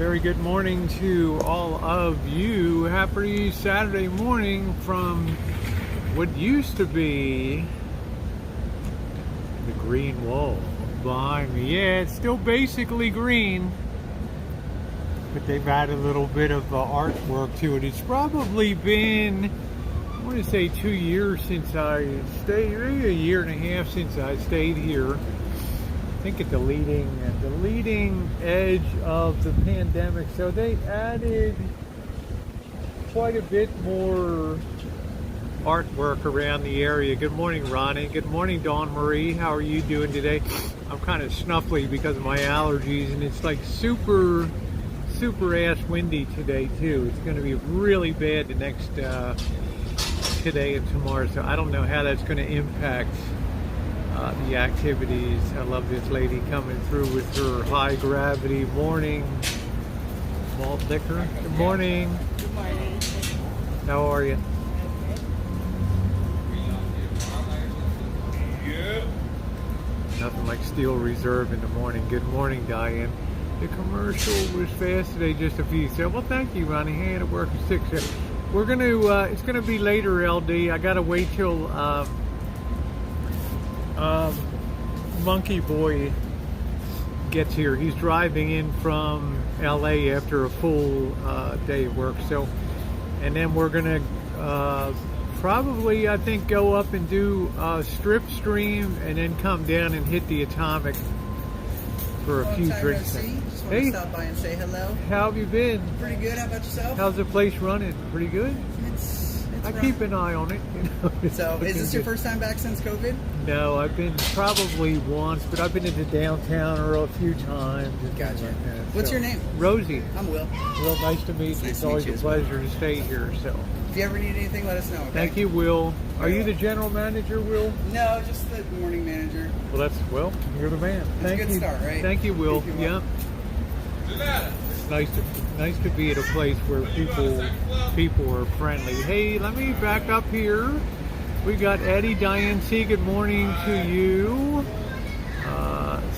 Very good morning to all of you. Happy Saturday morning from what used to be the green wall behind me. Yeah, it's still basically green, but they've added a little bit of artwork to it. It's probably been, I want to say 2 years since I stayed, maybe a year and a half since I stayed here. I think at the leading edge of the pandemic. So they added quite a bit more artwork around the area. Good morning, Ronnie. Good morning, Dawn Marie. How are you doing today? I'm kind of snuffly because of my allergies, and it's like super ass windy today too. It's going to be really bad the next today and tomorrow. So I don't know how that's going to impact the activities. I love this lady coming through with her high gravity morning malt liquor. Good morning. Good morning. How are you? Nothing like Steel Reserve in the morning. Good morning, Diane. The commercial was fast today, just a few. So, well, thank you, Ronnie. Hey, it worked at 6. We're gonna. It's gonna be later, LD. I gotta wait till Monkey Boy gets here. He's driving in from LA after a full day of work. So, and then we're gonna probably, I think, go up and do a strip stream and then come down and hit the Atomic for a few drinks. Just want to stop by and say hello. How have you been? Pretty good. How about yourself? How's the place running? Pretty good? I keep an eye on it. So, is this your first time back since COVID? No, I've been probably once, but I've been into downtown a few times. Gotcha. Like that. What's your name? Rosie. I'm Will. Well, nice to meet you. It's always a pleasure to stay here. So, if you ever need anything, let us know. Okay? Thank you, Will. Are you the general manager, Will? No, just the morning manager. Well, you're the man. That's a good start, right? Thank you, Will. Thank you, Will. Yeah. Nice to be at a place where people are friendly. Hey, let me back up here. We got Eddie, Diane C. Good morning to you.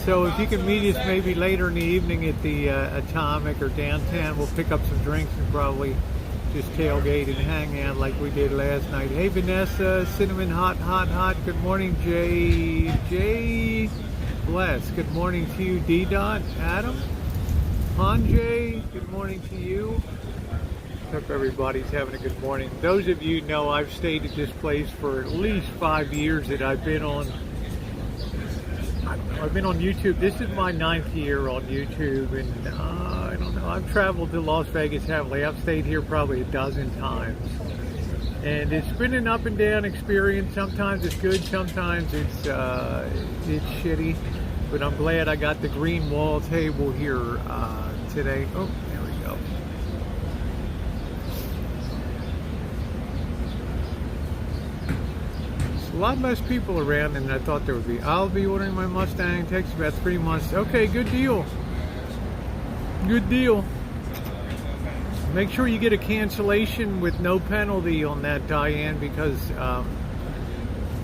So if you can meet us maybe later in the evening at the Atomic or downtown, we'll pick up some drinks and probably just tailgate and hang out like we did last night. Hey, Vanessa, Cinnamon Hot. Good morning, Jay Bless. Good morning to you, D-Dot. Adam. Hanjay, good morning to you. Hope everybody's having a good morning. Those of you know I've stayed at this place for at least 5 years that I've been on YouTube. This is my 9th year on YouTube, and I don't know, I've traveled to Las Vegas heavily. I've stayed here probably a dozen times. And it's been an up and down experience. Sometimes it's good, sometimes it's shitty. But I'm glad I got the green wall table here today. Oh, there we go. There's a lot less people around than I thought there would be. I'll be ordering my Mustang. It takes about 3 months. Okay, good deal. Good deal. Make sure you get a cancellation with no penalty on that, Diane, because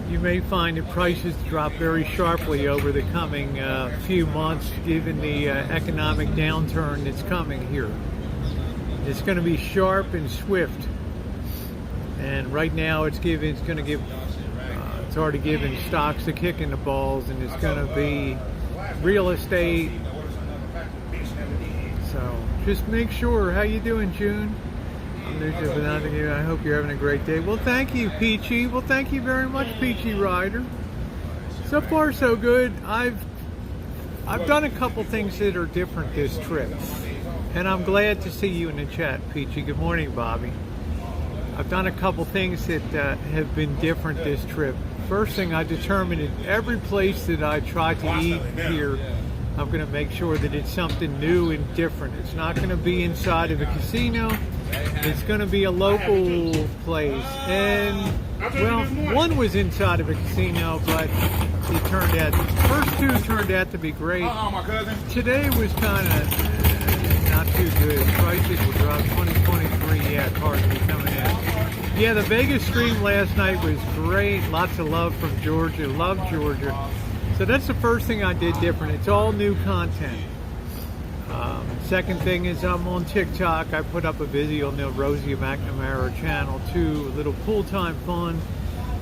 you may find that prices drop very sharply over the coming few months, given the economic downturn that's coming here. It's going to be sharp and swift, and right now it's already giving stocks a kick in the balls, and it's going to be real estate. So just make sure. How you doing, June? I hope you're having a great day. Well, thank you, Peachy. Well, thank you very much, Peachy Rider. So far, so good. I've done a couple things that are different this trip, and I'm glad to see you in the chat, Peachy. Good morning, Bobby. I've done a couple things that have been different this trip. First thing, I determined at every place that I try to eat here, I'm going to make sure that it's something new and different. It's not going to be inside of a casino. It's going to be a local place. And, well, one was inside of a casino, but it turned out, the first two turned out to be great. Today was kind of not too good. Prices will drop 2023. Yeah, cars will be coming in. Yeah, the Vegas stream last night was great. Lots of love from Georgia. Love Georgia. So that's the first thing I did different. It's all new content. Second thing is I'm on TikTok. I put up a video on the Rosie McNamara channel too. A little pool time fun.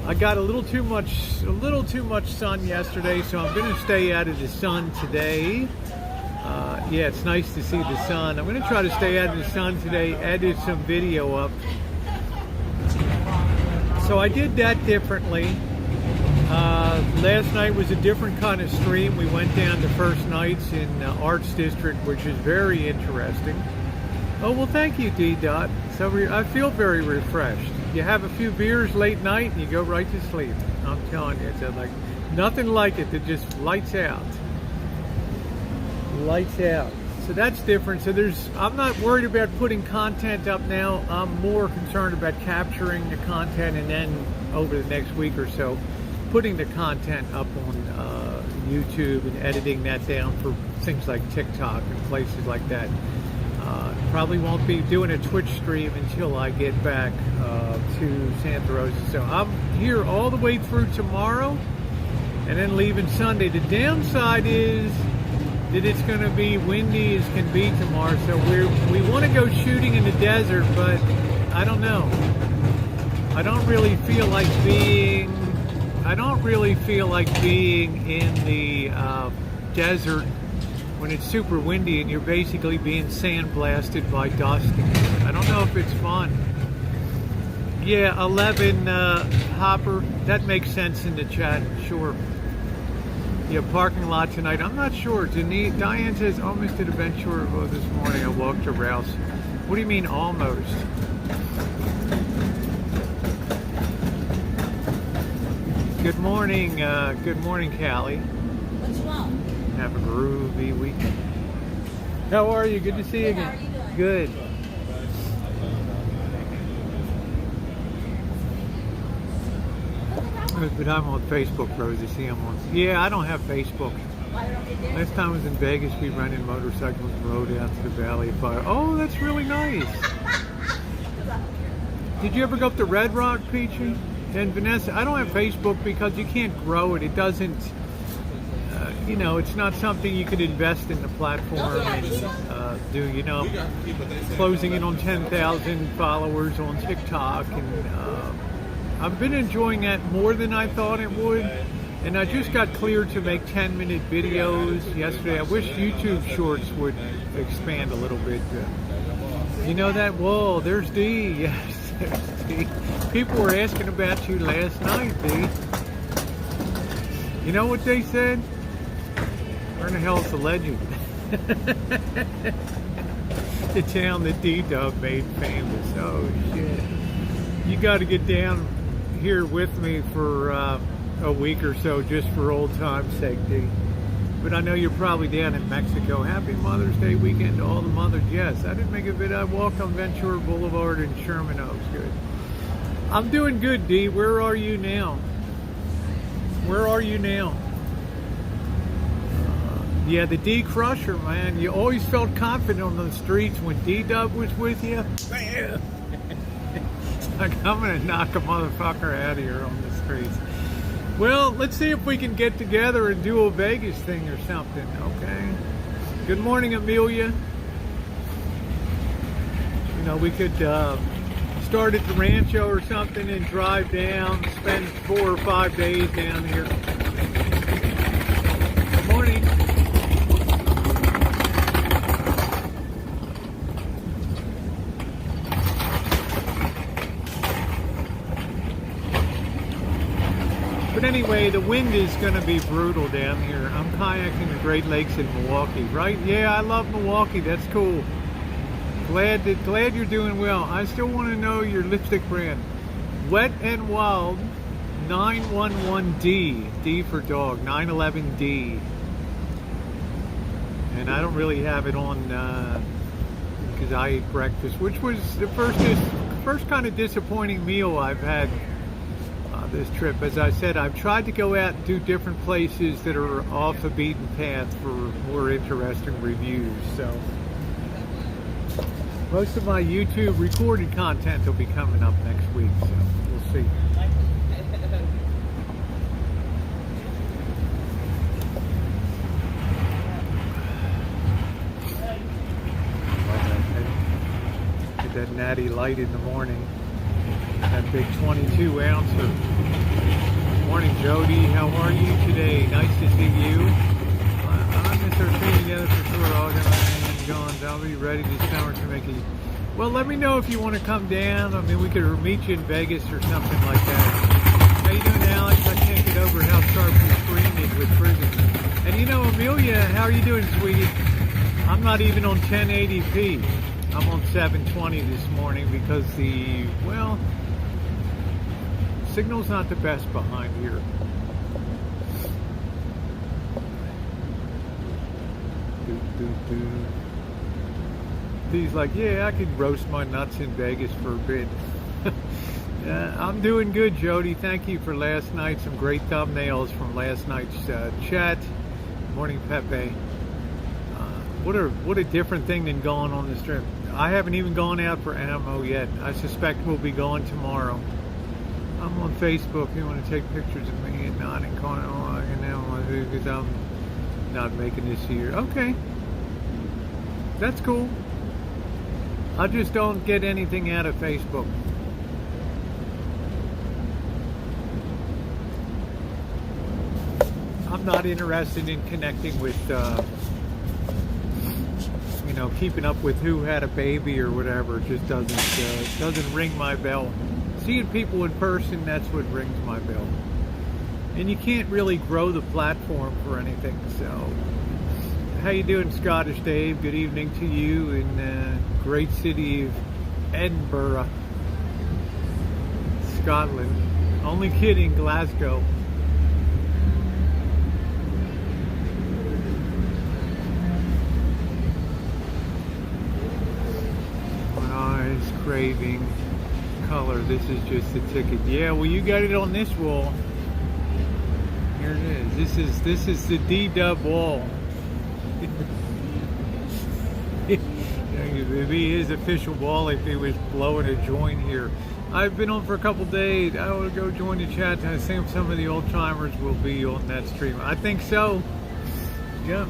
I got a little too much sun yesterday, so I'm going to stay out of the sun today. Yeah, it's nice to see the sun. I'm going to try to stay out of the sun today. Edit some video up. So I did that differently. Last night was a different kind of stream. We went down to First Nights in Arts District, which is very interesting. Oh, well, thank you, D-Dot. So I feel very refreshed. You have a few beers late night and you go right to sleep. I'm telling you, it's like nothing like it. It just lights out. Lights out. So that's different. So I'm not worried about putting content up now. I'm more concerned about capturing the content and then over the next week or so putting the content up on YouTube and editing that down for things like TikTok and places like that. Probably won't be doing a Twitch stream until I get back to Santa Rosa. So I'm here all the way through tomorrow and then leaving Sunday. The downside is that it's going to be windy as can be tomorrow. So we want to go shooting in the desert, but I don't know. I don't really feel like being in the desert when it's super windy and you're basically being sandblasted by dust. I don't know if it's fun. Yeah, 11 Hopper. That makes sense in the chat. Sure. Yeah, parking lot tonight. I'm not sure. Diane says almost did a Ventura this morning. I walked to Rouse. What do you mean almost? Good morning, Callie. What you want? Have a groovy weekend. How are you? Good to see you again. How are you doing? Good. But I'm on Facebook, Rosie. See, I'm on. Yeah, I don't have Facebook. Why don't you do? Last time I was in Vegas, we rented motorcycles and rode out to the Valley of Fire. Oh, that's really nice. Did you ever go up to Red Rock, Peachy? And Vanessa, I don't have Facebook because you can't grow it. It doesn't, it's not something you could invest in the platform and do, closing in on 10,000 followers on TikTok. And I've been enjoying that more than I thought it would. And I just got cleared to make 10-minute videos yesterday. I wish YouTube Shorts would expand a little bit. You know that? Whoa, there's D. Yes. People were asking about you last night, D. You know what they said? Where in the hell's the legend? The town that D-Dub made famous. Oh, shit. You got to get down here with me for a week or so just for old time's sake, D. But I know you're probably down in Mexico. Happy Mother's Day weekend to all the mothers. Yes, I didn't make a video. I walked on Ventura Boulevard in Sherman Oaks. Good. I'm doing good, D. Where are you now? Where are you now? Yeah, the D Crusher, man. You always felt confident on the streets when D-Dub was with you. Man. It's like, I'm going to knock a motherfucker out of here on the streets. Well, let's see if we can get together and do a Vegas thing or something, okay? Good morning, Amelia. We could start at the Rancho or something and drive down, spend 4 or 5 days down here. Good morning. But anyway, the wind is going to be brutal down here. I'm kayaking the Great Lakes in Milwaukee, right? Yeah, I love Milwaukee. That's cool. Glad you're doing well. I still want to know your lipstick brand. Wet and Wild 911D. D for dog. 911D. And I don't really have it on because I ate breakfast, which was the first kind of disappointing meal I've had this trip. As I said, I've tried to go out and do different places that are off the beaten path for more interesting reviews. So most of my YouTube recorded content will be coming up next week, so we'll see. that natty light in the morning. That big 22 ouncer. Morning, Jody. How are you today? Nice to see you. I'm going to start staying together for sure. All going Johns. I'll be ready this summer to make it. Well, let me know if you want to come down. I mean, we could meet you in Vegas or something like that. How you doing, Alex? I can't get over how sharp your screen is with prison. And you know, Amelia, how are you doing, sweetie? I'm not even on 1080p. I'm on 720 this morning because signal's not the best behind here. He's like, yeah, I could roast my nuts in Vegas for a bit. I'm doing good, Jody. Thank you for last night. Some great thumbnails from last night's chat. Morning, Pepe. What a different thing than going on the strip. I haven't even gone out for ammo yet. I suspect we'll be going tomorrow. I'm on Facebook. You want to take pictures of me and not in corner because I'm not making this year. Okay, that's cool. I just don't get anything out of Facebook. I'm not interested in connecting with, keeping up with who had a baby or whatever. It just doesn't ring my bell. Seeing people in person, that's what rings my bell. And you can't really grow the platform for anything. So, how you doing, Scottish Dave? Good evening to you in the great city of Edinburgh, Scotland. Only kidding, Glasgow. Craving color. This is just the ticket. Yeah, well, you got it on this wall. Here it is. This is the D-Dub wall. It'd be his official wall if he was blowing a joint here. I've been on for a couple days. I will go join the chat. I think some of the old timers will be on that stream. I think so. Yeah.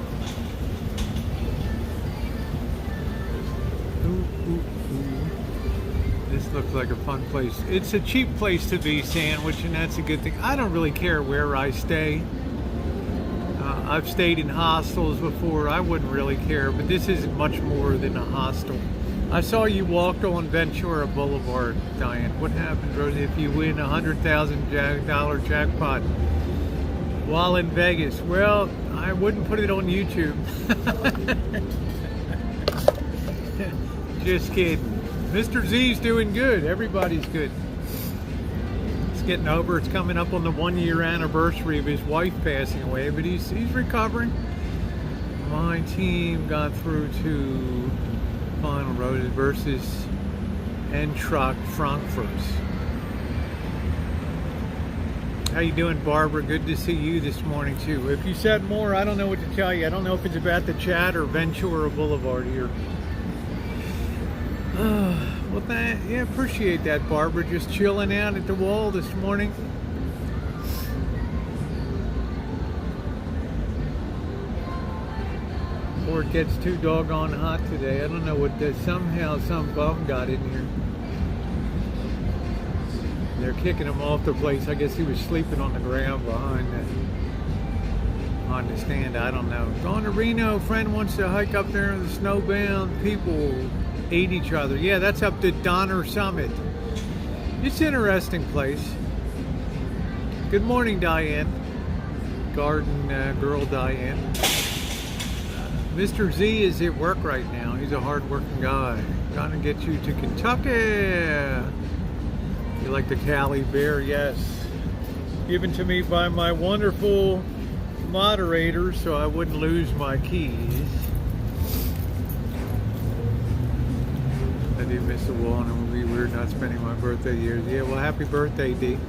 This looks like a fun place. It's a cheap place to be, Sandwich, and that's a good thing. I don't really care where I stay. I've stayed in hostels before. I wouldn't really care, but this is much more than a hostel. I saw you walked on Ventura Boulevard, Diane. What happens, Rosie, if you win $100,000 jackpot while in Vegas? Well, I wouldn't put it on YouTube. Just kidding. Mr. Z's doing good. Everybody's good. It's getting over. It's coming up on the 1-year anniversary of his wife passing away, but he's recovering. My team got through to final road versus Eintracht Frankfurt. How you doing, Barbara? Good to see you this morning too. If you said more, I don't know what to tell you. I don't know if it's about the chat or Ventura Boulevard here. Well, yeah, appreciate that, Barbara. Just chilling out at the wall this morning. Or it gets too doggone hot today. I don't know what. Somehow some bum got in here. They're kicking him off the place. I guess he was sleeping on the ground behind the stand. I don't know. Going to Reno. Friend wants to hike up there in the snowbound. People ate each other. Yeah, that's up to Donner Summit. It's an interesting place. Good morning, Diane. Garden girl Diane. Mr. Z is at work right now. He's a hard-working guy. Gonna get you to Kentucky. You like the Cali Bear? Yes. Given to me by my wonderful moderator so I wouldn't lose my keys. I did miss the wall and it would be weird not spending my birthday years. Yeah, well, happy birthday, D.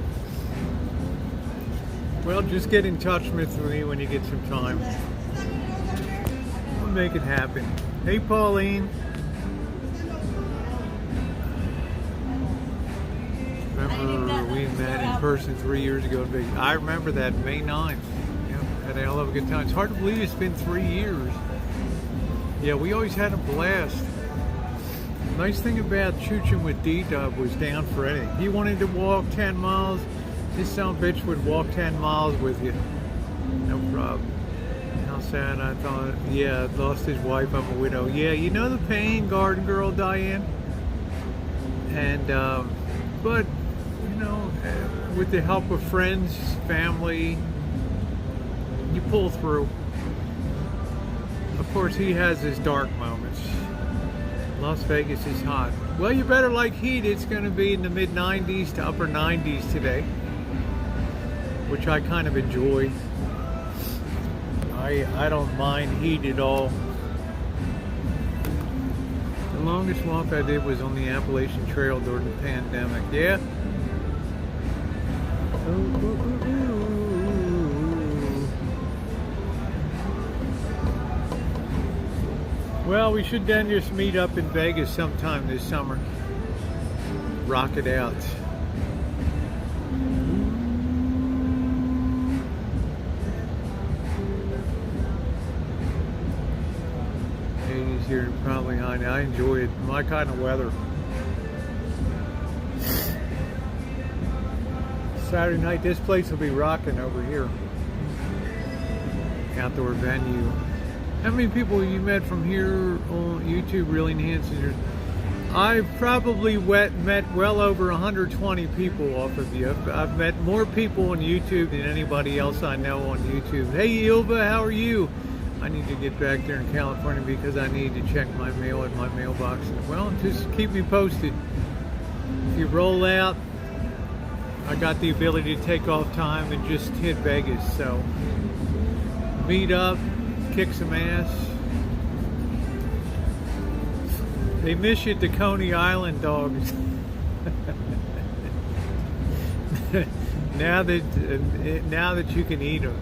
Well, just get in touch with me when you get some time. We'll make it happen. Hey, Pauline. Remember we met in person 3 years ago. I remember that, May 9th. Yeah, had a hell of a good time. It's hard to believe it's been 3 years. Yeah, we always had a blast. Nice thing about chooching with D-Dub was down for anything. He wanted to walk 10 miles. This son of a bitch would walk 10 miles with you. No problem. How sad. I thought, yeah, lost his wife. I'm a widow. Yeah, you know the pain, garden girl Diane. And, but, you know, with the help of friends, family, you pull through. Of course, he has his dark moments. Las Vegas is hot. Well, you better like heat. It's going to be in the mid 90s to upper 90s today, which I kind of enjoy. I don't mind heat at all. The longest walk I did was on the Appalachian Trail during the pandemic. Yeah. Well, we should then just meet up in Vegas sometime this summer. Rock it out. Here probably high. I enjoy it. My kind of weather. Saturday night, this place will be rocking over here. Outdoor venue. How many people you met from here on YouTube really enhances your... I've probably met well over 120 people off of you. I've met more people on YouTube than anybody else I know on YouTube. Hey Ilva, how are you? I need to get back there in California because I need to check my mail in my mailbox. Well, just keep me posted. If you roll out, I got the ability to take off time and just hit Vegas. So meet up, kick some ass. They miss you at the Coney Island, dogs. now that you can eat them.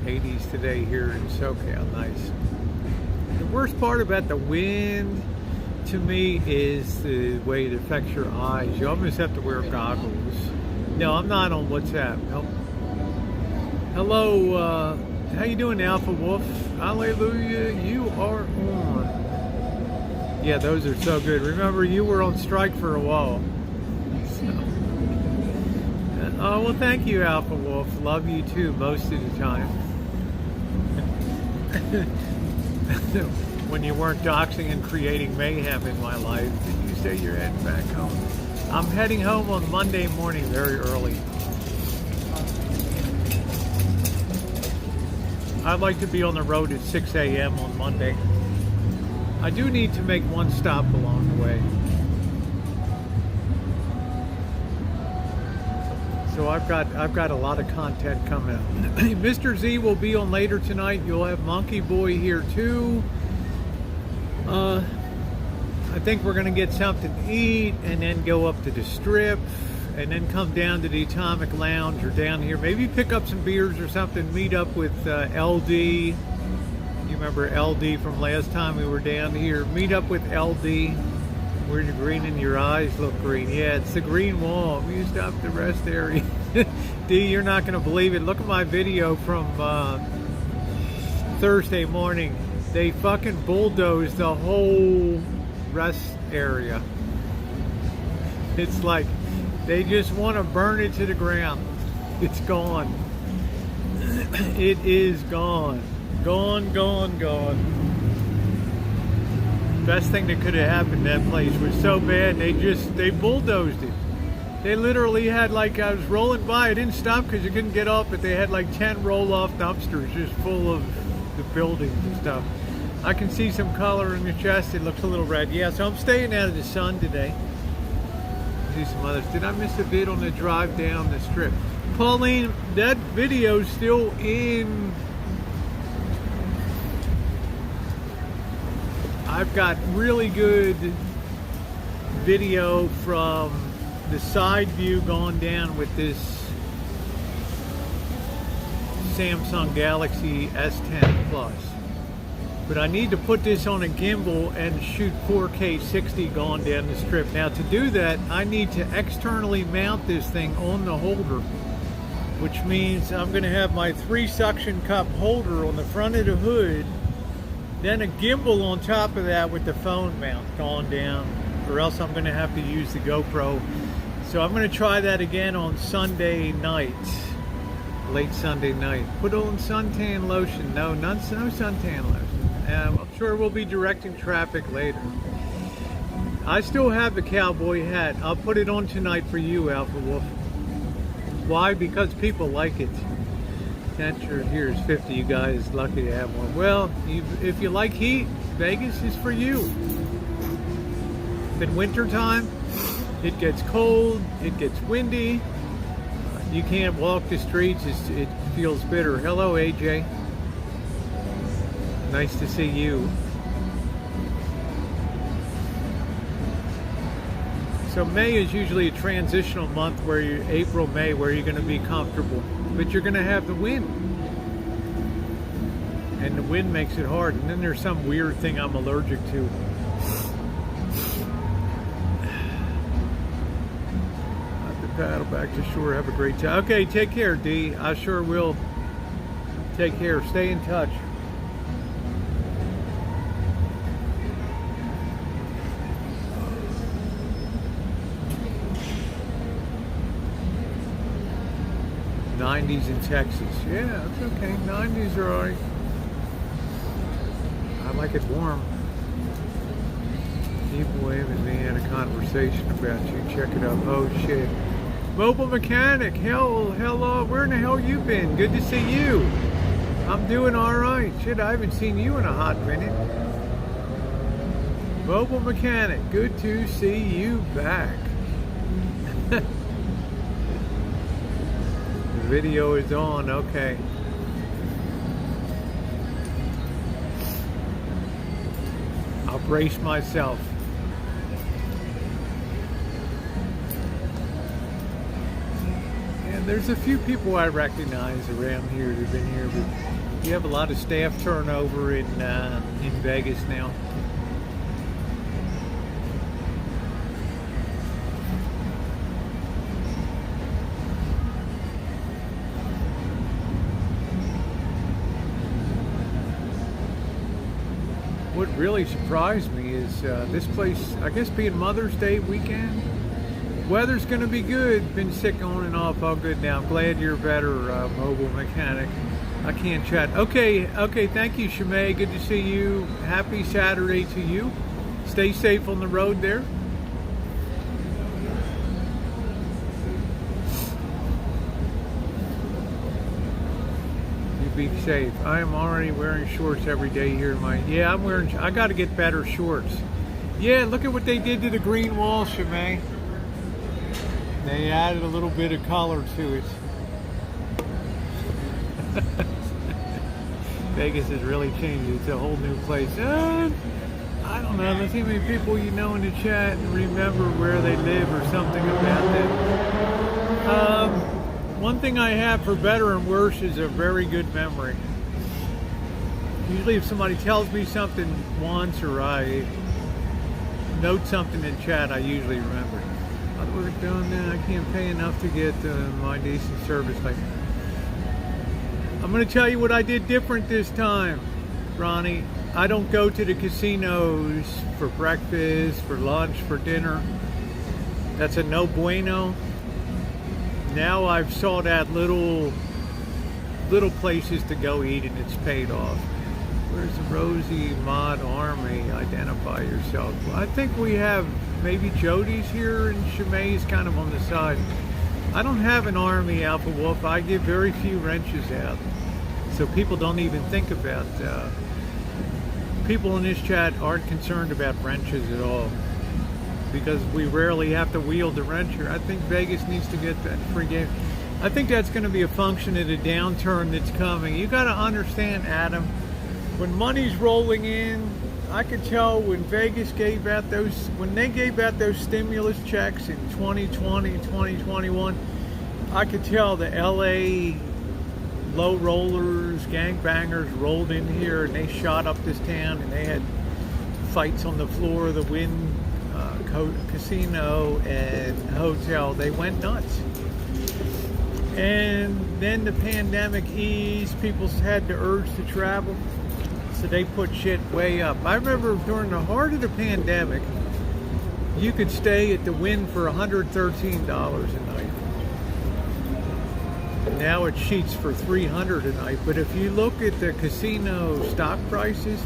80s today here in SoCal. Nice. The worst part about the wind to me is the way it affects your eyes. You almost have to wear goggles. No, I'm not on WhatsApp. Nope. Hello, how you doing, Alpha Wolf? Hallelujah, you are on. Yeah, those are so good. Remember, you were on strike for a while. So. Oh, well, thank you, Alpha Wolf. Love you too, most of the time. When you weren't doxing and creating mayhem in my life, did you say you're heading back home? I'm heading home on Monday morning very early. I'd like to be on the road at 6 a.m. on Monday. I do need to make one stop along the way. So I've got a lot of content coming out. Mr. Z will be on later tonight. You'll have Monkey Boy here too. I think we're gonna get something to eat and then go up to the Strip and then come down to the Atomic Lounge or down here. Maybe pick up some beers or something. Meet up with LD. You remember LD from last time we were down here? Meet up with LD. Where's the green in your eyes look green? Yeah, it's the green wall. We used up the rest area. D, you're not going to believe it. Look at my video from Thursday morning. They fucking bulldozed the whole rest area. It's like they just want to burn it to the ground. It's gone. It is gone. Gone, gone, gone. Best thing that could have happened to that place was so bad they bulldozed it. They literally had, like, I was rolling by, I didn't stop because you couldn't get off, but they had like 10 roll-off dumpsters just full of the buildings and stuff. I can see some color in your chest. It looks a little red. Yeah, so I'm staying out of the sun today. See some others. Did I miss a bit on the drive down the Strip? Pauline, that video's still in. I've got really good video from the side view going down with this Samsung Galaxy S10 Plus. But I need to put this on a gimbal and shoot 4K 60 going down the Strip. Now to do that, I need to externally mount this thing on the holder, which means I'm going to have my 3 suction cup holder on the front of the hood Then a gimbal on top of that with the phone mount gone down, or else I'm going to have to use the GoPro. So I'm going to try that again on Sunday night, late Sunday night. Put on suntan lotion. No suntan lotion. I'm sure we'll be directing traffic later. I still have the cowboy hat. I'll put it on tonight for you, Alpha Wolf. Why? Because people like it. Temperature here is 50. You guys lucky to have one. Well, if you like heat, Vegas is for you. In winter time, it gets cold, it gets windy. You can't walk the streets. It feels bitter. Hello, AJ. Nice to see you. So May is usually a transitional month where April, May, where you're going to be comfortable. But you're going to have the wind. And the wind makes it hard. And then there's some weird thing I'm allergic to. Have to paddle back to shore. Have a great time. Okay, take care, D. I sure will. Take care. Stay in touch. '90s in Texas. Yeah, it's okay. '90s are alright. I like it warm. People waving me had a conversation about you. Check it out. Oh shit. Mobile mechanic. Hello. Where in the hell you been? Good to see you. I'm doing alright. Shit, I haven't seen you in a hot minute. Mobile mechanic. Good to see you back. Video is on, okay. I'll brace myself. And there's a few people I recognize around here that have been here, but you have a lot of staff turnover in Vegas now. What really surprised me is this place, I guess being Mother's Day weekend, weather's going to be good. Been sick on and off, all good now. I'm glad you're better, mobile mechanic. I can't chat. Okay, thank you, Shimei. Good to see you. Happy Saturday to you. Stay safe on the road there. Be safe. I am already wearing shorts every day here. I got to get better shorts. Yeah, look at what they did to the green wall, Shimei. They added a little bit of color to it. Vegas has really changed. It's a whole new place. I don't know. Let's see how many people you know in the chat and remember where they live or something about that. One thing I have for better and worse is a very good memory. Usually if somebody tells me something once or I note something in chat, I usually remember it. How do we doing now? I can't pay enough to get my decent service. I'm going to tell you what I did different this time, Ronnie. I don't go to the casinos for breakfast, for lunch, for dinner. That's a no bueno. Now I've sought out little places to go eat, and it's paid off. Where's the Rosie Mod Army? Identify yourself. I think we have maybe Jody's here, and Shimei's kind of on the side. I don't have an army, Alpha Wolf. I give very few wrenches out, so people don't even think about. People in this chat aren't concerned about wrenches at all, because we rarely have to wield the wrencher. I think Vegas needs to get that free game. I think that's going to be a function of the downturn that's coming. You got to understand, Adam, when money's rolling in, I could tell when Vegas gave out when they gave out those stimulus checks in 2020, 2021, I could tell the LA low rollers, gangbangers rolled in here and they shot up this town, and they had fights on the floor of the Wynn casino and hotel. They went nuts. And then the pandemic eased, people had the urge to travel. So they put shit way up. I remember during the heart of the pandemic, you could stay at the Wynn for $113 a night. Now it sheets for $300 a night. But if you look at the casino stock prices,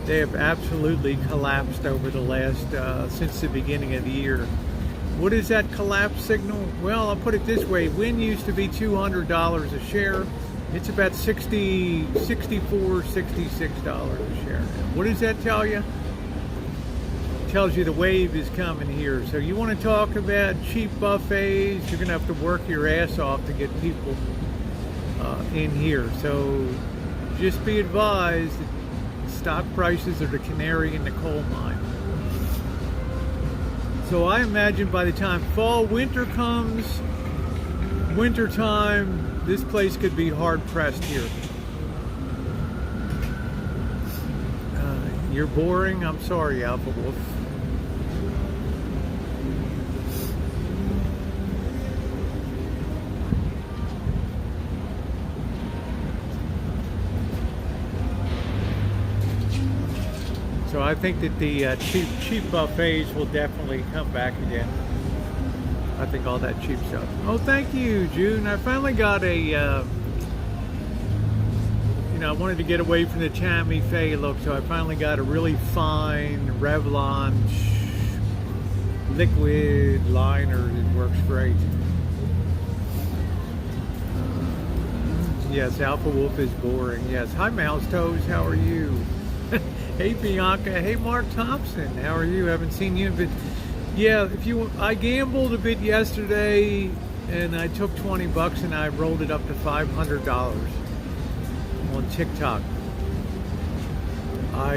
they have absolutely collapsed over the last, since the beginning of the year. What is that collapse signal? Well, I'll put it this way. Wynn used to be $200 a share. It's about $64, $66 a share now. What does that tell you? It tells you the wave is coming here. So you want to talk about cheap buffets, you're going to have to work your ass off to get people in here. So just be advised, stock prices are the canary in the coal mine. So I imagine by the time fall, winter comes, winter time, this place could be hard pressed here. You're boring. I'm sorry, Alpha Wolf. So I think that the cheap buffets will definitely come back again. I think all that cheap stuff. Oh, thank you, June. I finally got a, you know, I wanted to get away from the Tammy Faye look, so I finally got a really fine Revlon liquid liner that works great. Yes, Alpha Wolf is boring. Yes. Hi, Mouse Toes. How are you? Hey, Bianca. Hey, Mark Thompson. How are you? Haven't seen you in a bit. Yeah, I gambled a bit yesterday, and I took $20 and I rolled it up to $500 on TikTok. I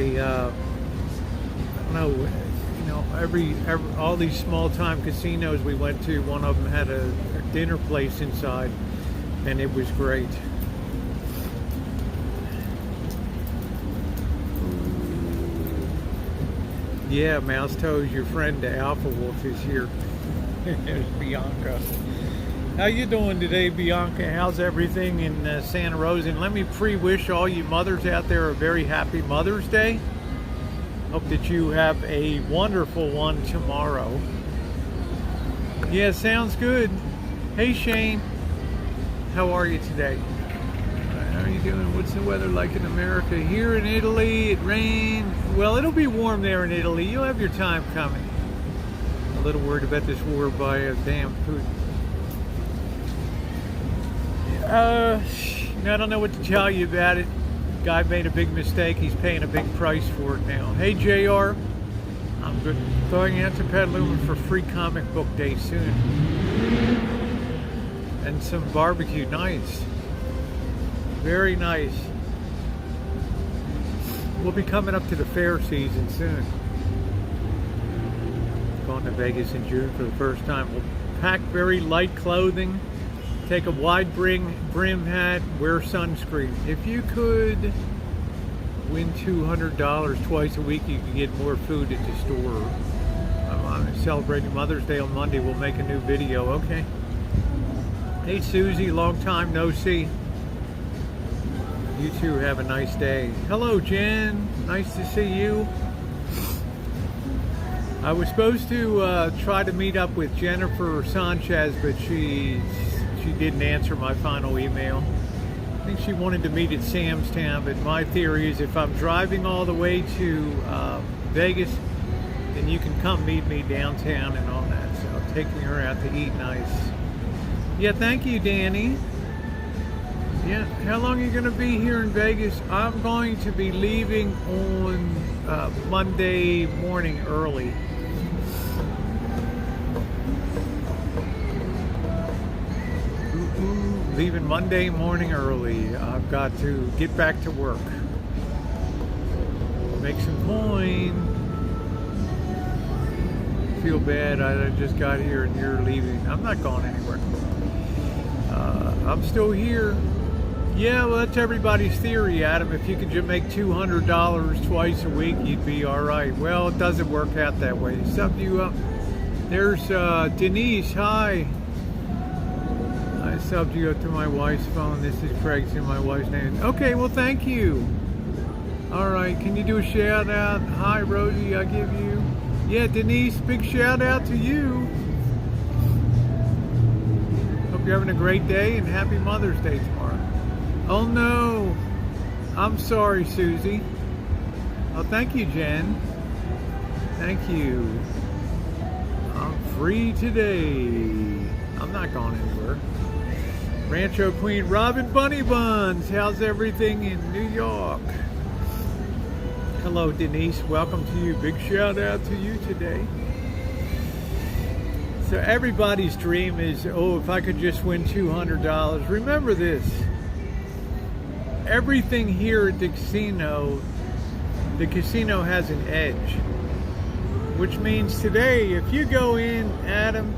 don't know, you know, every all these small time casinos we went to, one of them had a dinner place inside, and it was great. Yeah, Mouse Toes, your friend the Alpha Wolf is here. There's Bianca. How you doing today, Bianca? How's everything in Santa Rosa? And let me pre-wish all you mothers out there a very happy Mother's Day. Hope that you have a wonderful one tomorrow. Yeah, sounds good. Hey, Shane. How are you today? How are you doing? What's the weather like in America? Here in Italy, it rained. Well, it'll be warm there in Italy. You'll have your time coming. A little worried about this war by a damn Putin. I don't know what to tell you about it. Guy made a big mistake. He's paying a big price for it now. Hey, JR. I'm good. Going out to Petaluma for free comic book day soon. And some barbecue. Nice. Very nice. We'll be coming up to the fair season soon. Going to Vegas in June for the first time. We'll pack very light clothing, take a wide brim hat, wear sunscreen. If you could win $200 twice a week, you could get more food at the store. I'm celebrating Mother's Day on Monday. We'll make a new video. Okay. Hey, Susie, long time no see. You too, have a nice day. Hello, Jen. Nice to see you. I was supposed to try to meet up with Jennifer Sanchez, but she didn't answer my final email. I think she wanted to meet at Sam's Town, but my theory is if I'm driving all the way to Vegas, then you can come meet me downtown and all that. So taking her out to eat nice. Yeah, thank you, Danny. Yeah, how long are you going to be here in Vegas? I'm going to be leaving on Monday morning early. Leaving Monday morning early. I've got to get back to work. Make some coin. Feel bad, I just got here and you're leaving. I'm not going anywhere. I'm still here. Yeah, well, that's everybody's theory, Adam. If you could just make $200 twice a week, you'd be all right. Well, it doesn't work out that way. Sub you up. There's Denise. Hi. I subbed you up to my wife's phone. This is Craig's and my wife's name. Okay, well, thank you. Yeah, All right, can you do a shout out? Hi, Rosie, I give you. Yeah, Denise, big shout out to you. Hope you're having a great day and happy Mother's Day tomorrow. Oh no, I'm sorry, Susie. Oh, thank you, Jen. Thank you. I'm free today. I'm not going anywhere. Rancho Queen Robin Bunny Buns. How's everything in New York? Hello, Denise. Welcome to you. Big shout out to you today. So everybody's dream is, oh, if I could just win $200. Remember this. Everything here at the casino has an edge. Which means today, if you go in, Adam,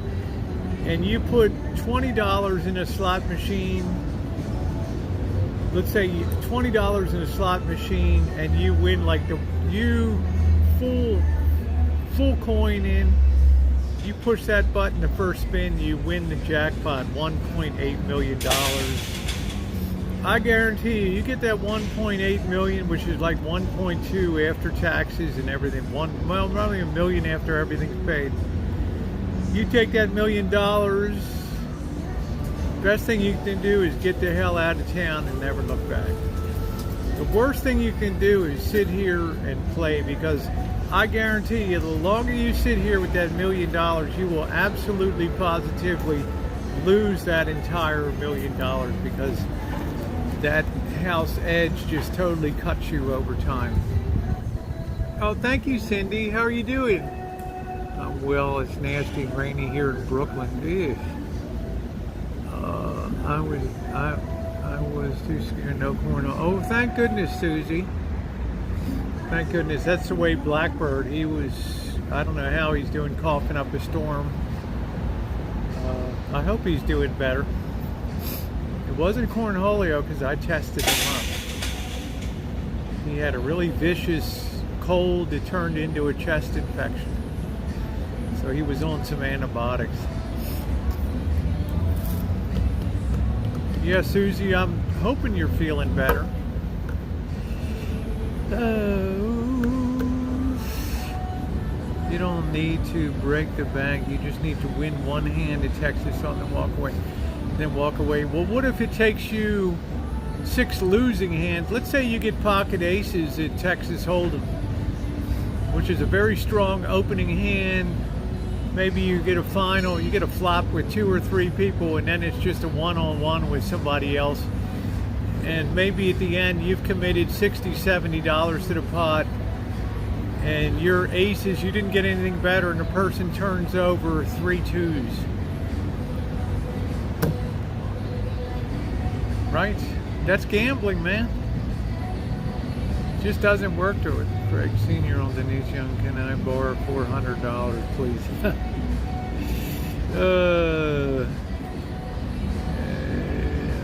and you put $20 in a slot machine, let's say $20 in a slot machine, and you win like full coin in, you push that button the first spin, you win the jackpot, $1.8 million. I guarantee you get that 1.8 million, which is like 1.2 after taxes and everything. Well, probably $1 million after everything's paid. You take that $1 million. Best thing you can do is get the hell out of town and never look back. The worst thing you can do is sit here and play, because I guarantee you, the longer you sit here with that $1 million, you will absolutely positively lose that entire $1 million, because that house edge just totally cuts you over time. Oh, thank you, Cindy. How are you doing? Well, it's nasty and rainy here in Brooklyn. Ew. I was too scared. No cornhole. Oh, thank goodness, Susie. Thank goodness. That's the way Blackbird. He was. I don't know how he's doing, coughing up a storm. I hope he's doing better. It wasn't cornholio because I tested him up. He had a really vicious cold that turned into a chest infection. So he was on some antibiotics. Yeah, Susie, I'm hoping you're feeling better. You don't need to break the bank. You just need to win one hand at Texas on the walk away. Then walk away. Well, what if it takes you 6 losing hands? Let's say you get pocket aces at Texas Hold'em, which is a very strong opening hand. Maybe you get a final, you get a flop with 2 or 3 people, and then it's just a one-on-one with somebody else. And maybe at the end you've committed $60, $70 to the pot, and your aces, you didn't get anything better, and the person turns over 3 2s. Right? That's gambling, man. Just doesn't work to it. Craig Sr. on Denise Young, can I borrow $400, please?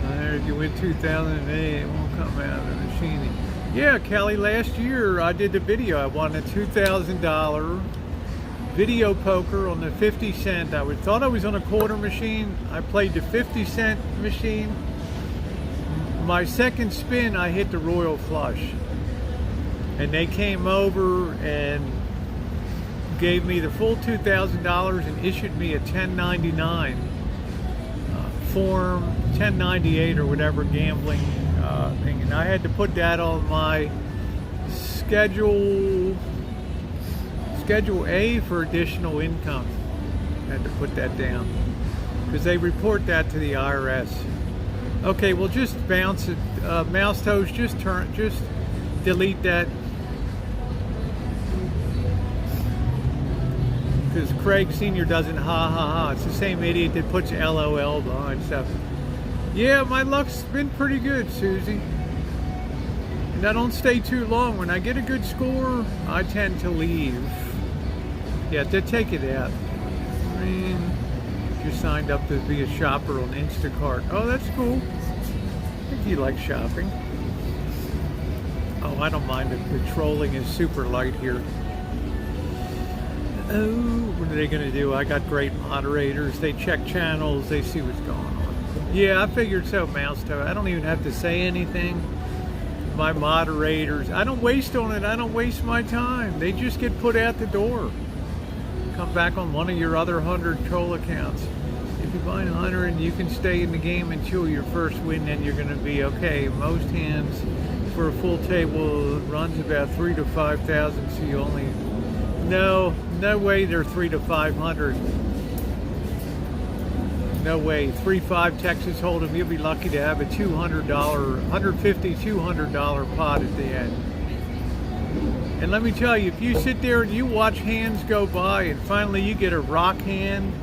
I heard you win 2008, it won't come out of the machine. Yeah, Kelly, last year I did the video. I won a $2,000 video poker on the 50 cent. I thought I was on a quarter machine. I played the 50 cent machine. My second spin, I hit the royal flush. And they came over and gave me the full $2,000 and issued me a 1099 form, 1098 or whatever gambling thing. And I had to put that on my Schedule A for additional income. I had to put that down because they report that to the IRS. Okay, well, just bounce it. Mouse toes, just delete that. Because Craig Sr. doesn't ha ha ha. It's the same idiot that puts LOL behind stuff. Yeah, my luck's been pretty good, Susie. And I don't stay too long. When I get a good score, I tend to leave. Yeah, to take it out. I mean, just signed up to be a shopper on Instacart. Oh, that's cool. I think you like shopping. Oh, I don't mind it. The trolling is super light here. Oh, what are they going to do? I got great moderators. They check channels. They see what's going on. Yeah, I figured so, Mouse Toe. I don't even have to say anything. my moderators. I don't waste on it. I don't waste my time. They just get put out the door. Come back on one of your other 100 troll accounts. If you buy 100, you can stay in the game until your first win, then you're going to be okay. Most hands for a full table runs about 3 to 5,000, so you only... No way they're 3 to 500. No way. 3-5 Texas Hold'em, you'll be lucky to have a $200, $150, $200 pot at the end. And let me tell you, if you sit there and you watch hands go by and finally you get a rock hand,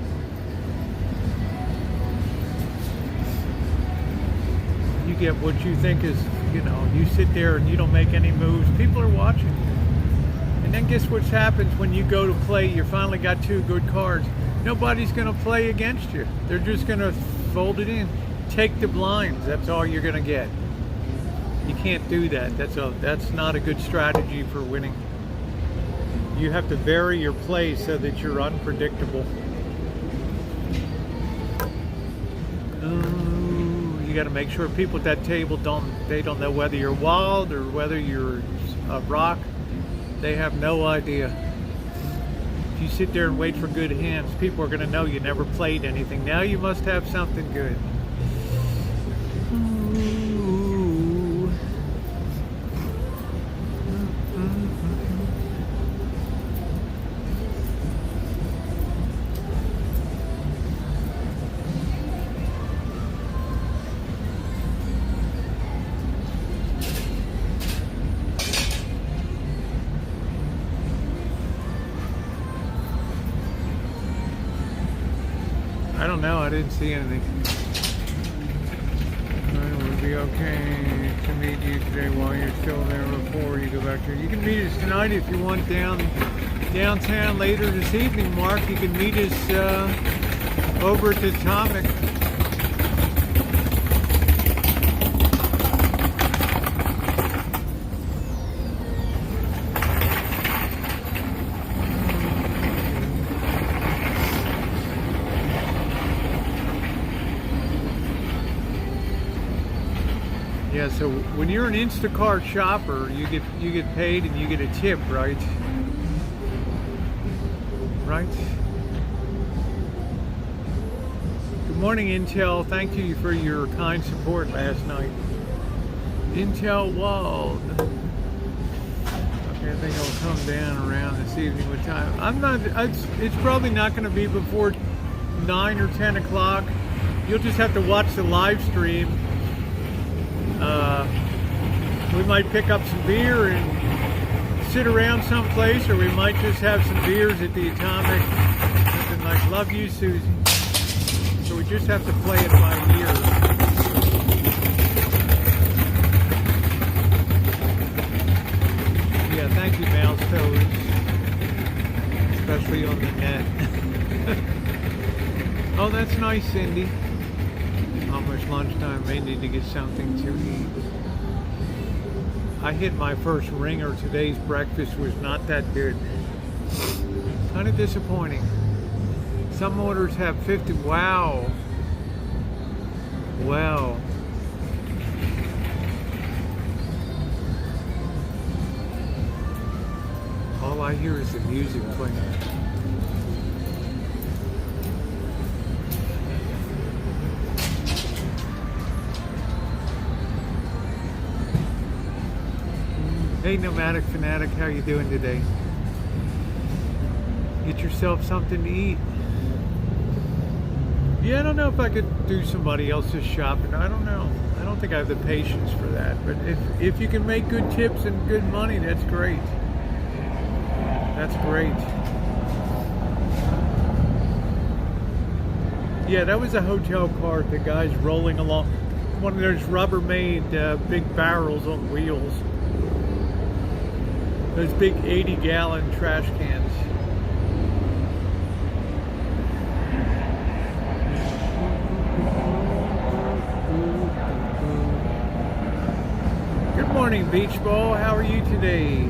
you get what you think is, you know, you sit there and you don't make any moves, people are watching you. And then guess what happens when you go to play, you finally got 2 good cards. Nobody's going to play against you. They're just going to fold it in. Take the blinds, that's all you're going to get. You can't do that. That's not a good strategy for winning. You have to vary your play so that you're unpredictable. You got to make sure people at that table don't know whether you're wild or whether you're a rock. They have no idea. If you sit there and wait for good hands, people are going to know you never played anything. Now you must have something good. I don't know, I didn't see anything. It would be okay to meet you today while you're still there before you go back to... You can meet us tonight if you want downtown later this evening, Mark. You can meet us over at the Atomic. Yeah, so when you're an Instacart shopper, you get paid and you get a tip, right? Right? Good morning, Intel. Thank you for your kind support last night. Intel Wald. Okay, I think I'll come down around this evening with time. It's probably not going to be before 9 or 10 o'clock. You'll just have to watch the live stream. We might pick up some beer and sit around someplace, or we might just have some beers at the Atomic. Something like "Love You, Susie." So we just have to play it by ear. Yeah, thank you, Mouse Toes, especially on the net. Oh, that's nice, Cindy. Almost lunchtime, may need to get something to eat. I hit my first ringer. Today's breakfast was not that good. Kind of disappointing. Some orders have 50. Wow. Wow. All I hear is the music playing. Hey, Nomadic Fanatic, how you doing today? Get yourself something to eat. Yeah, I don't know if I could do somebody else's shopping. I don't know. I don't think I have the patience for that. But if you can make good tips and good money, that's great. That's great. Yeah, that was a hotel cart. The guy's rolling along. One of those Rubbermaid big barrels on wheels. Those big 80-gallon trash cans. Good morning, Beach Ball. How are you today?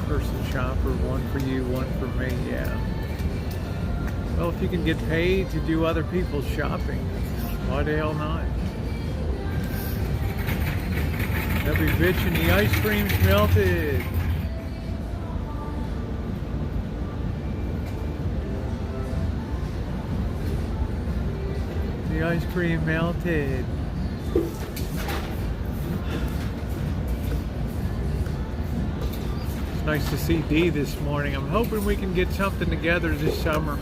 Person shopper 1. for me, yeah. Well, if you can get paid to do other people's shopping, why the hell not? They'll be bitching the ice cream's melted. The ice cream melted. It's nice to see Dee this morning. I'm hoping we can get something together this summer.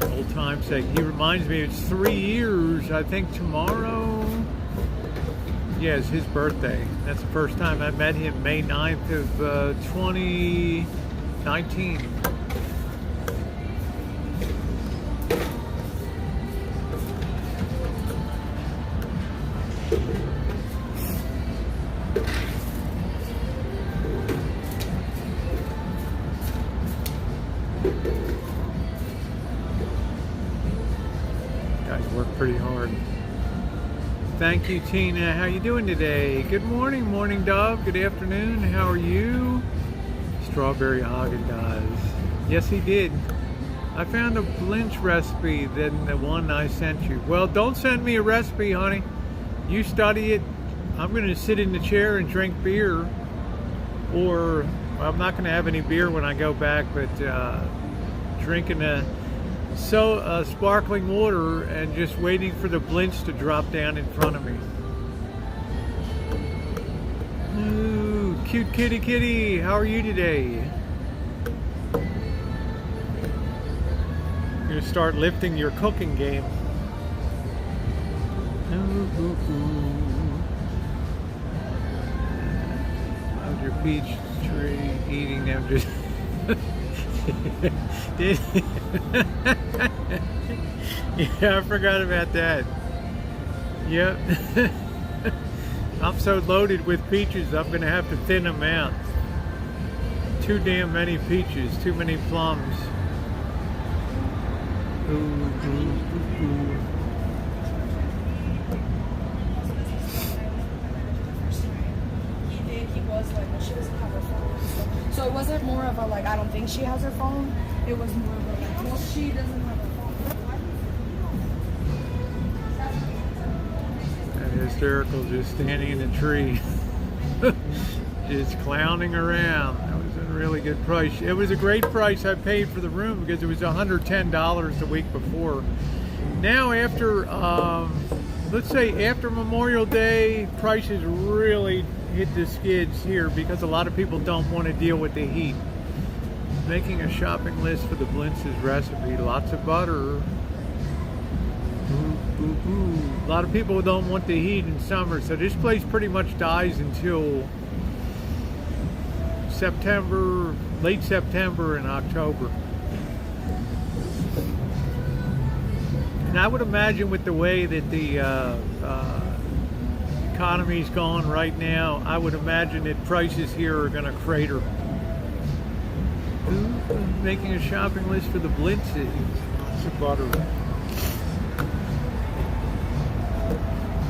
Old time's sake. He reminds me it's 3 years, I think tomorrow. Yeah, it's his birthday. That's the first time I met him, May 9th of 2019. Guys work pretty hard. Thank you, Tina. How you doing today? Good morning, Morning Dove. Good afternoon. How are you? Strawberry Haagen-Dazs. Yes, he did. I found a Blinch recipe than the one I sent you. Well, don't send me a recipe, honey. You study it. I'm going to sit in the chair and drink beer. Or, well, I'm not going to have any beer when I go back, but drinking sparkling water and just waiting for the Blinch to drop down in front of me. Ooh, cute kitty kitty. How are you today? You're going to start lifting your cooking game. Ooh, ooh, ooh. How's your peach tree eating them just... Yeah, I forgot about that. Yep. I'm so loaded with peaches, I'm gonna have to thin them out. Too damn many peaches, too many plums. Ooh, ooh, ooh, ooh. He was like, well, she doesn't have her phone. So it wasn't more of a like, I don't think she has her phone. It was more of a like, well, she doesn't have her phone. That hysterical just standing in a tree. Just clowning around. That was a really good price. It was a great price I paid for the room because it was $110 the week before. Now after, let's say after Memorial Day, prices really hit the skids here because a lot of people don't want to deal with the heat. Making a shopping list for the Blintz's recipe. Lots of butter. Ooh, ooh, ooh. A lot of people don't want the heat in summer, so this place pretty much dies until September, late September and October. And I would imagine with the way that the economy's going right now, I would imagine that prices here are going to crater. Ooh, making a shopping list for the Blintz's. Lots of butter.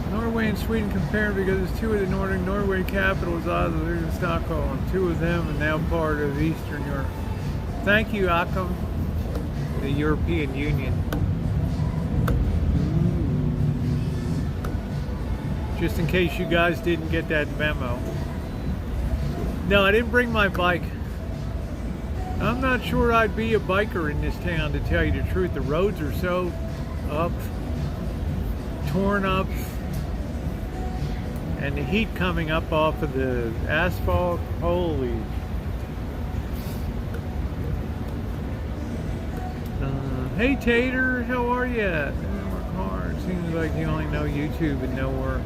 Norway and Sweden compared because it's two of the Nordic Norway capitals, Oslo and Stockholm. Two of them are now part of Eastern Europe. Thank you, Akam, the European Union. Just in case you guys didn't get that memo. No, I didn't bring my bike. I'm not sure I'd be a biker in this town, to tell you the truth. The roads are so up, torn up, and the heat coming up off of the asphalt, holy. Hey Tater, how are you? Work hard. Seems like you only know YouTube and no work.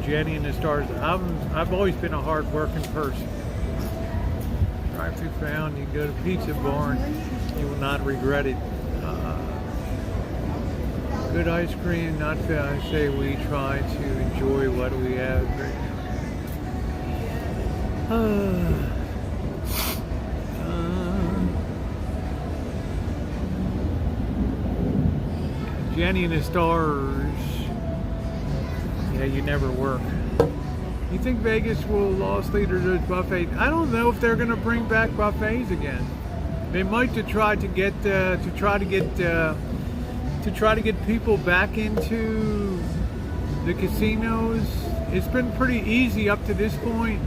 Jenny and the Stars. I've always been a hard-working person. Drive-thru found. You go to Pizza Barn, you will not regret it. Good ice cream, not fair. I say we try to enjoy what we have right now. Jenny and the Stars. Yeah, you never work. You think Vegas will lost leader to buffet? I don't know if they're going to bring back buffets again. They might to try to get people back into the casinos. It's been pretty easy up to this point,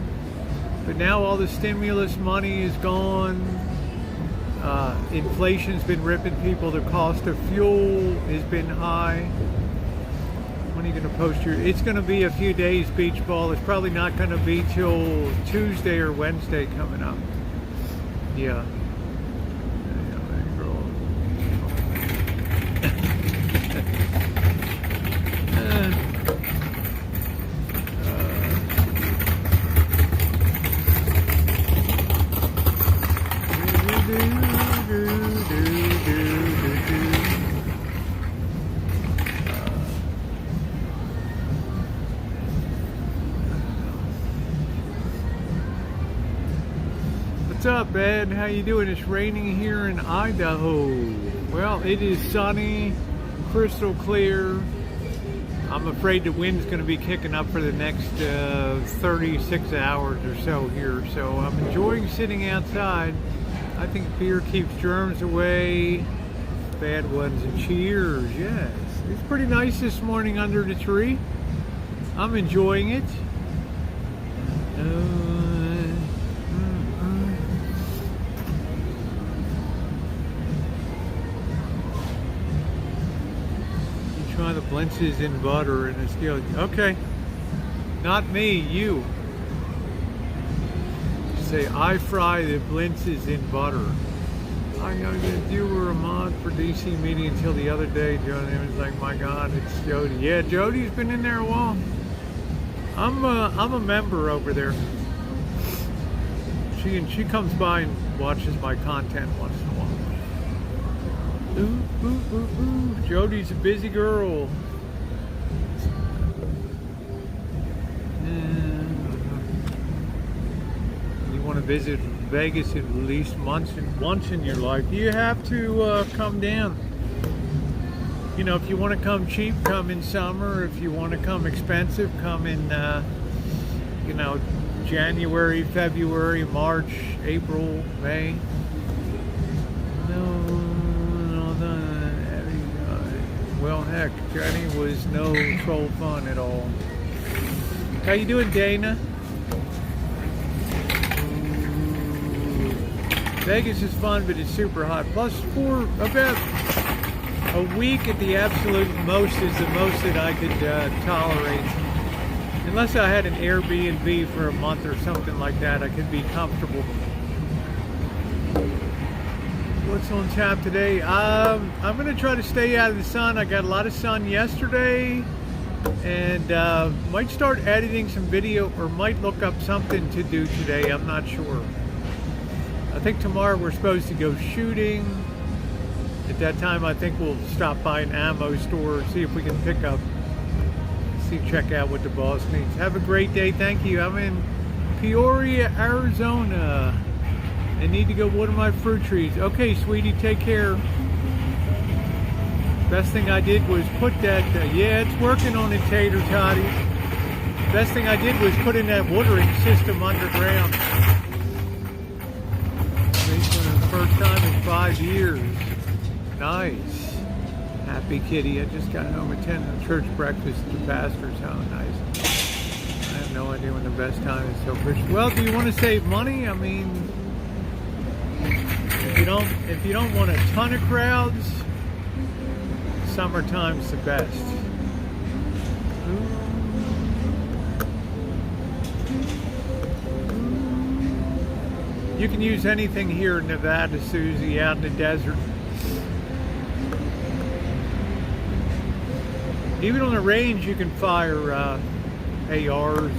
but now all the stimulus money is gone. Inflation's been ripping people. The cost of fuel has been high. When are you going to post your? It's going to be a few days, beach ball. It's probably not going to be till Tuesday or Wednesday coming up. Yeah. What's up, Ed? How you doing? It's raining here in Idaho. Well, it is sunny, crystal clear. I'm afraid the wind's going to be kicking up for the next 36 hours or so here. So I'm enjoying sitting outside. I think beer keeps germs away, bad ones, and cheers. Yes, it's pretty nice this morning under the tree. I'm enjoying it. Try the blintzes in butter and a skill. Okay, not me, you. Say I fry the blintzes in butter. I know that you were a mod for DC meeting until the other day, Jody. It was like, my God, it's Jody. Yeah, Jody's been in there a while. I'm a member over there. She comes by and watches my content once in a while. Ooh, ooh, ooh, ooh. Jody's a busy girl. You want to visit Vegas at least once in your life. You have to come down. You know, if you want to come cheap, come in summer. If you want to come expensive, come in, you know, January, February, March, April, May. Well, heck, Jenny was no troll fun at all. How you doing, Dana? Vegas is fun, but it's super hot. Plus, for about a week at the absolute most is the most that I could tolerate. Unless I had an Airbnb for a month or something like that, I could be comfortable. What's on tap today? I'm going to try to stay out of the sun. I got a lot of sun yesterday, and might start editing some video, or might look up something to do today. I'm not sure. I think tomorrow we're supposed to go shooting. At that time, I think we'll stop by an ammo store, see if we can pick up, check out what the boss needs. Have a great day. Thank you. I'm in Peoria, Arizona. I need to go water my fruit trees. Okay, sweetie, take care. Best thing I did was put that, yeah, it's working on it, Tater Toddy. Best thing I did was put in that watering system underground. For the first time in 5 years. Nice. Happy kitty. I just got home attending church breakfast at the pastor's house. Nice. I have no idea when the best time is. So, well, do you want to save money? I mean, if you don't want a ton of crowds, summertime's the best. You can use anything here in Nevada, Susie, out in the desert. Even on the range, you can fire ARs.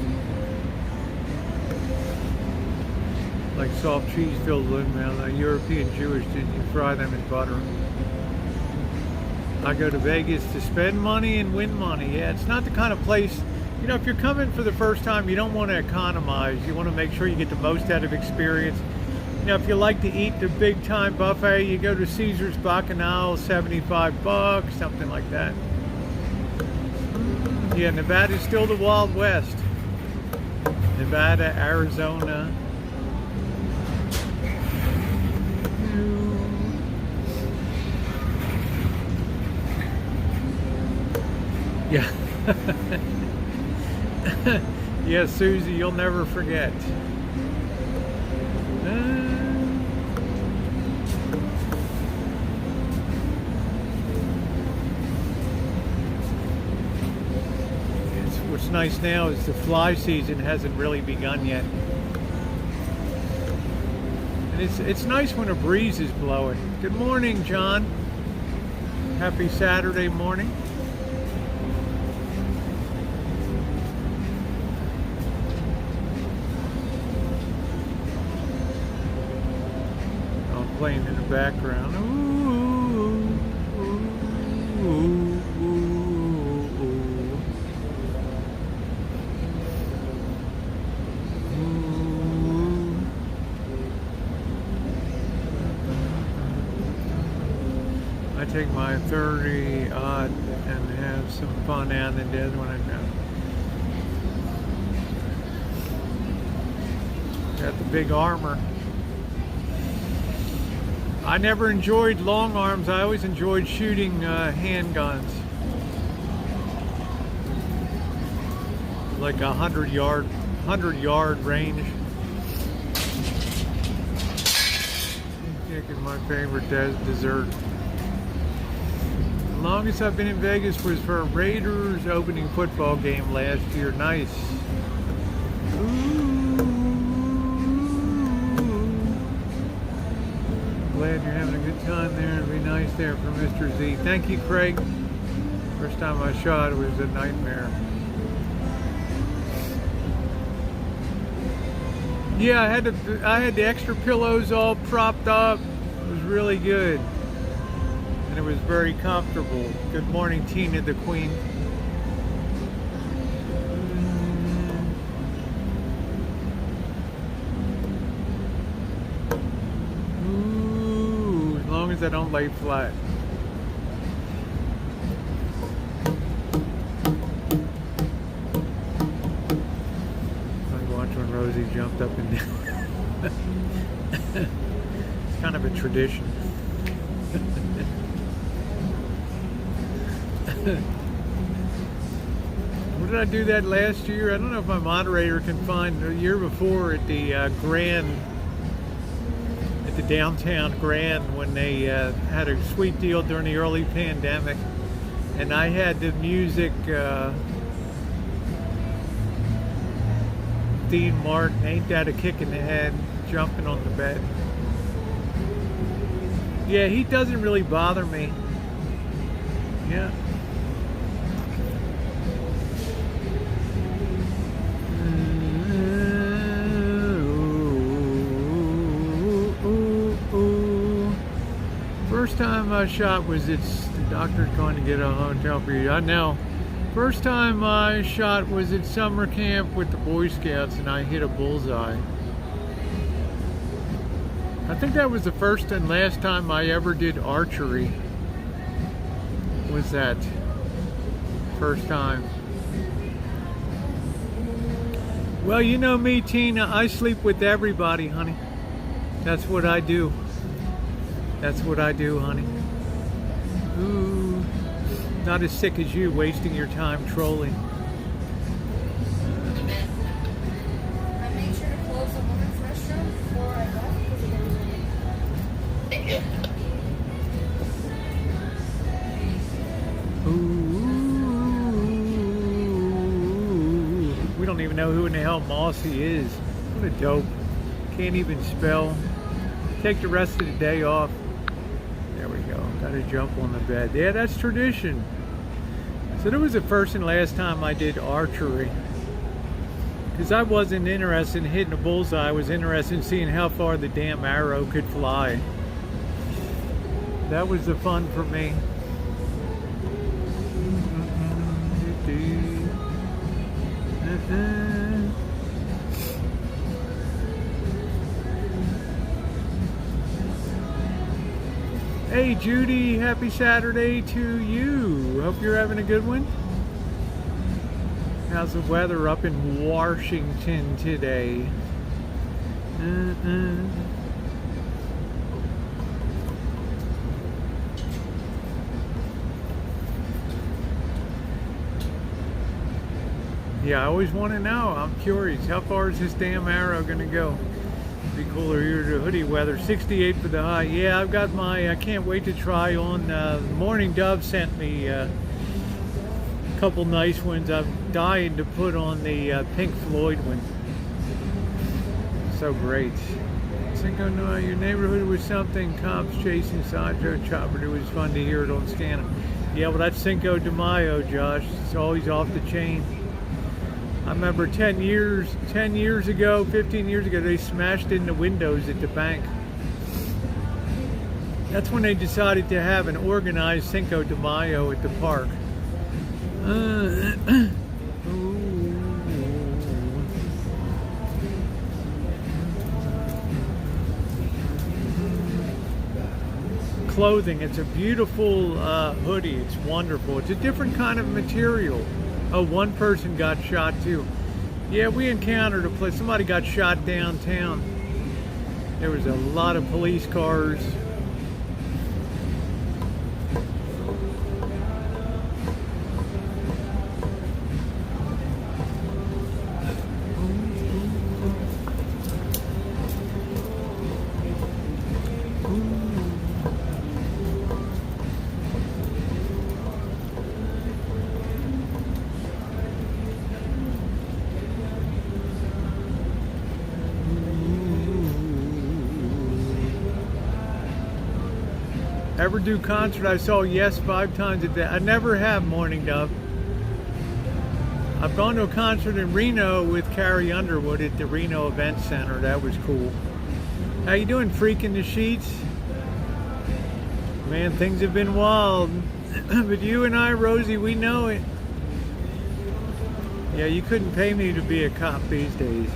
Like soft cheese-filled windmill. European Jewish, did you fry them in butter? I go to Vegas to spend money and win money. Yeah, it's not the kind of place, you know, if you're coming for the first time, you don't want to economize. You want to make sure you get the most out of experience. You know, if you like to eat the big time buffet, you go to Caesar's Bacchanal, $75, something like that. Yeah, Nevada's still the Wild West. Nevada, Arizona. Yeah. Yeah, Susie, you'll never forget. What's nice now is the fly season hasn't really begun yet. And it's nice when a breeze is blowing. Good morning, John. Happy Saturday morning. I'm playing in the background. Ooh, ooh, ooh. I take my 30-aught and have some fun out in the dead when I go. Got the big armor. I never enjoyed long arms. I always enjoyed shooting handguns. Like 100-yard range. Cake is my favorite dessert. The longest I've been in Vegas was for a Raiders opening football game last year. Nice. Ooh. Glad you're having a good time there. It'd be nice there for Mr. Z. Thank you, Craig. First time I shot, it was a nightmare. Yeah, I had the extra pillows all propped up. It was really good. And it was very comfortable. Good morning, Tina the Queen. Ooh, as long as I don't lay flat. I watched when Rosie jumped up and down. It's kind of a tradition. What did I do that last year? I don't know if my moderator can find the year before at the downtown Grand when they had a sweet deal during the early pandemic, and I had the music. Dean Martin, Ain't That a Kick in the Head, jumping on the bed. Yeah, he doesn't really bother me. Yeah. First time I shot was the doctor's going to get a hotel for you. I know. First time I shot was at summer camp with the Boy Scouts and I hit a bullseye. I think that was the first and last time I ever did archery. Was that first time. Well, you know me, Tina, I sleep with everybody, honey. That's what I do. That's what I do, honey. Ooh, not as sick as you, wasting your time trolling. I made sure to close the women's restroom before I left because Ooh, we don't even know who in the hell Mossy is. What a dope. Can't even spell. Take the rest of the day off. There we go. Got to jump on the bed. Yeah, that's tradition. So that was the first and last time I did archery. Because I wasn't interested in hitting a bullseye. I was interested in seeing how far the damn arrow could fly. That was the fun for me. Hey Judy, happy Saturday to you. Hope you're having a good one. How's the weather up in Washington today? Yeah, I always want to know. I'm curious. How far is this damn arrow going to go? Be cooler here to hoodie weather. 68 for the high. Yeah, I've got my, I can't wait to try on. Morning Dove sent me a couple nice ones. I'm dying to put on the Pink Floyd one. So great. Cinco no, your neighborhood was something. Cops chasing Sancho Chopper. It was fun to hear it on Scanner. Yeah, well, that's Cinco de Mayo, Josh. It's always off the chain. I remember 10 years ago, 15 years ago, they smashed in the windows at the bank. That's when they decided to have an organized Cinco de Mayo at the park. Clothing, it's a beautiful hoodie. It's wonderful. It's a different kind of material. Oh, one person got shot too. Yeah, we encountered a place. Somebody got shot downtown. There was a lot of police cars. Ever do concert? I saw Yes 5 times a day. I never have, Morning Dove. I've gone to a concert in Reno with Carrie Underwood at the Reno Event Center. That was cool. How you doing, Freak in the Sheets? Man, things have been wild. But you and I, Rosie, we know it. Yeah, you couldn't pay me to be a cop these days.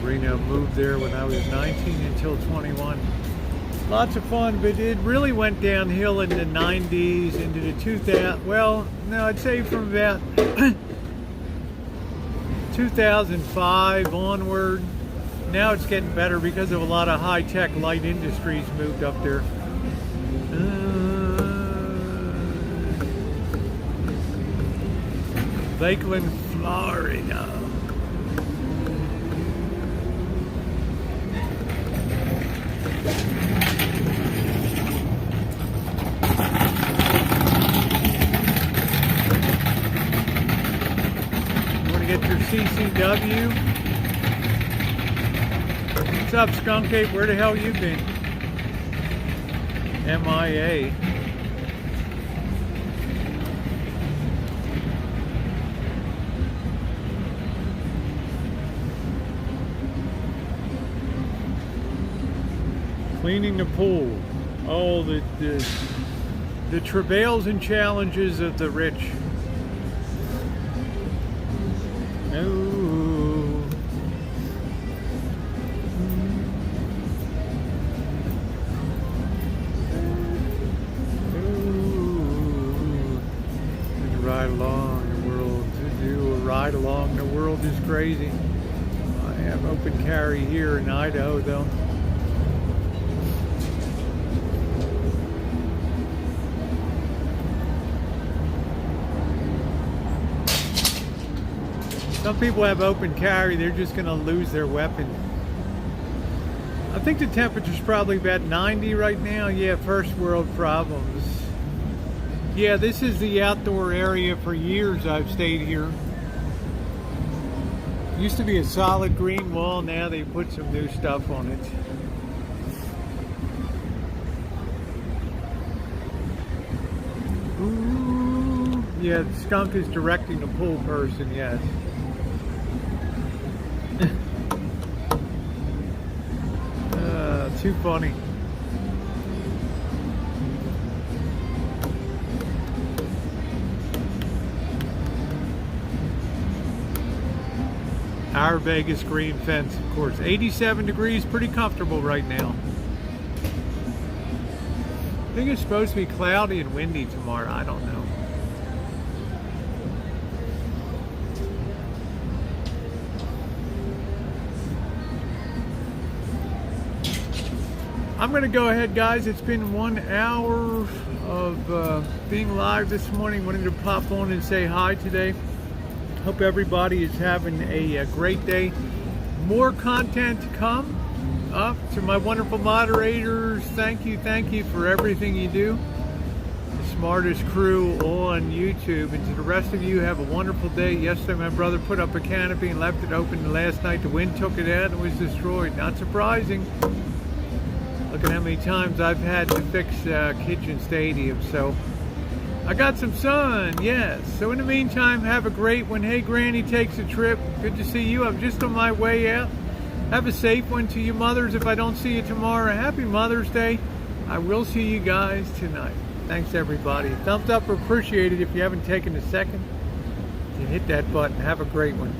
Reno, moved there when I was 19 until 21. Lots of fun, but it really went downhill in the 90s into the 2000s. Well, no, I'd say from about 2005 onward. Now it's getting better because of a lot of high-tech light industries moved up there. Lakeland, Florida. Get your CCW. What's up, Skunk Ape? Where the hell you been? MIA. Cleaning the pool. Oh, the travails and challenges of the rich. No. Ride along the world. To do a ride along the world is crazy. I have open carry here in Idaho, though. Some people have open carry, they're just going to lose their weapon. I think the temperature's probably about 90 right now. Yeah, first world problems. Yeah, this is the outdoor area. For years I've stayed here. Used to be a solid green wall, now they put some new stuff on it. Ooh. Yeah, the skunk is directing the pool person, yes. Too funny. our Vegas green fence, of course. 87 degrees, pretty comfortable right now. I think it's supposed to be cloudy and windy tomorrow. I don't know. I'm going to go ahead, guys. It's been 1 hour of being live this morning. Wanted to pop on and say hi today. Hope everybody is having a great day. More content to come up. To my wonderful moderators, thank you for everything you do. The smartest crew on YouTube. And to the rest of you, have a wonderful day. Yesterday my brother put up a canopy and left it open. Last night the wind took it out and was destroyed. Not surprising. Look at how many times I've had to fix kitchen stadium. So I got some sun, yes. So in the meantime, have a great one. Hey, Granny takes a trip. Good to see you. I'm just on my way out. Have a safe one to you mothers. If I don't see you tomorrow, happy Mother's Day. I will see you guys tonight. Thanks, everybody. Thumbs up, appreciated. If you haven't taken a second, you hit that button. Have a great one.